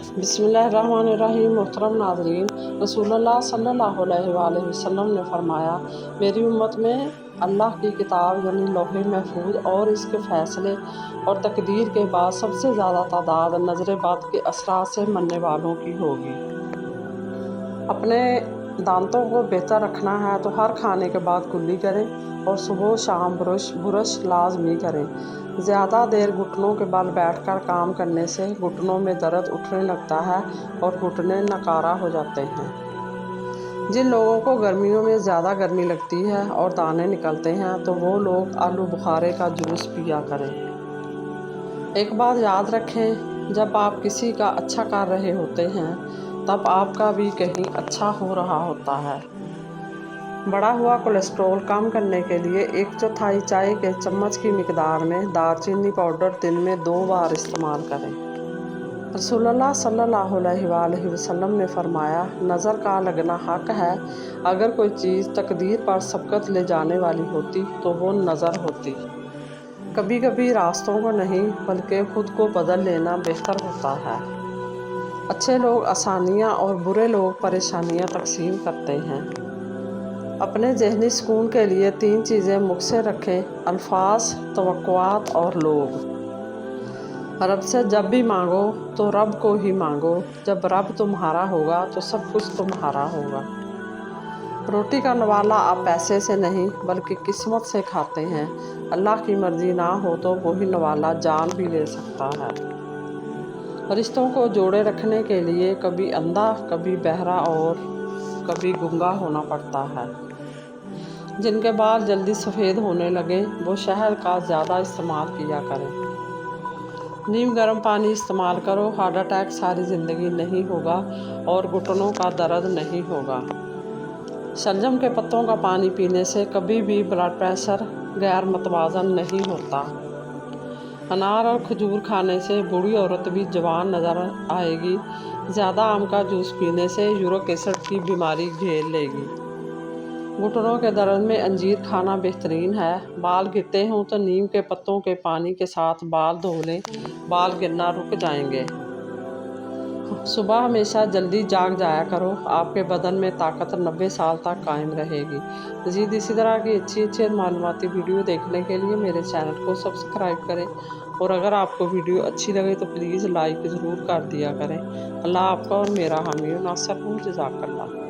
बिस्मिल्लाहिर्रहमानिर्रहीम। मोहतरम नाज़रीन, रसूलुल्लाह सल्लल्लाहु अलैहि वसल्लम ने फरमाया, मेरी उम्मत में अल्लाह की किताब यानी लौहे महफूज और इसके फ़ैसले और तकदीर के बाद सबसे ज़्यादा तादाद नज़र बद के असरात से मरने वालों की होगी। अपने दांतों को बेहतर रखना है तो हर खाने के बाद कुल्ली करें और सुबह शाम ब्रश लाजमी करें। ज़्यादा देर घुटनों के बल बैठकर काम करने से घुटनों में दर्द उठने लगता है और घुटने नकारा हो जाते हैं। जिन लोगों को गर्मियों में ज़्यादा गर्मी लगती है और दाने निकलते हैं तो वो लोग आलू बुखारे का जूस पिया करें। एक बात याद रखें, जब आप किसी का अच्छा कर रहे होते हैं तब आपका भी कहीं अच्छा हो रहा होता है। बढ़ा हुआ कोलेस्ट्रॉल कम करने के लिए 1/4 चाय के चम्मच की मिकदार में दालचीनी पाउडर दिन में 2 बार इस्तेमाल करें। रसूलुल्लाह सल्लल्लाहु अलैहि वसल्लम ने फरमाया, नज़र का लगना हक है। अगर कोई चीज़ तकदीर पर सबकत ले जाने वाली होती तो वो नज़र होती। कभी कभी रास्तों को नहीं बल्कि खुद को बदल लेना बेहतर होता है। अच्छे लोग आसानियाँ और बुरे लोग परेशानियाँ तकसीम करते हैं। अपने ज़हनी सुकून के लिए 3 चीज़ें मुख से रखें: अल्फाज, तवक्कुआत और लोग। रब से जब भी मांगो तो रब को ही मांगो। जब रब तुम्हारा होगा तो सब कुछ तुम्हारा होगा। रोटी का नवाला आप पैसे से नहीं बल्कि किस्मत से खाते हैं। अल्लाह की मर्ज़ी ना हो तो वही नवाला जान भी ले सकता है। रिश्तों को जोड़े रखने के लिए कभी अंधा, कभी बहरा और कभी गूंगा होना पड़ता है। जिनके बाल जल्दी सफ़ेद होने लगे वो शहद का ज़्यादा इस्तेमाल किया करें। नीम गर्म पानी इस्तेमाल करो, हार्ट अटैक सारी ज़िंदगी नहीं होगा और घुटनों का दर्द नहीं होगा। शलजम के पत्तों का पानी पीने से कभी भी ब्लड प्रेशर गैर मुतवाज़न नहीं होता। अनार और खजूर खाने से बूढ़ी औरत भी जवान नज़र आएगी। ज़्यादा आम का जूस पीने से यूरिक एसिड की बीमारी झेल लेगी। घुटनों के दर्द में अंजीर खाना बेहतरीन है। बाल गिरते हों तो नीम के पत्तों के पानी के साथ बाल धो लें, बाल गिरना रुक जाएंगे। सुबह हमेशा जल्दी जाग जाया करो, आपके बदन में ताकत 90 साल तक कायम रहेगी। मज़ीद इसी तरह की अच्छी मालूमाती वीडियो देखने के लिए मेरे चैनल को सब्सक्राइब करें और अगर आपको वीडियो अच्छी लगे तो प्लीज़ लाइक ज़रूर कर दिया करें। अल्लाह आपका और मेरा हामी नासिर हूँ। जज़ाकल्लाह।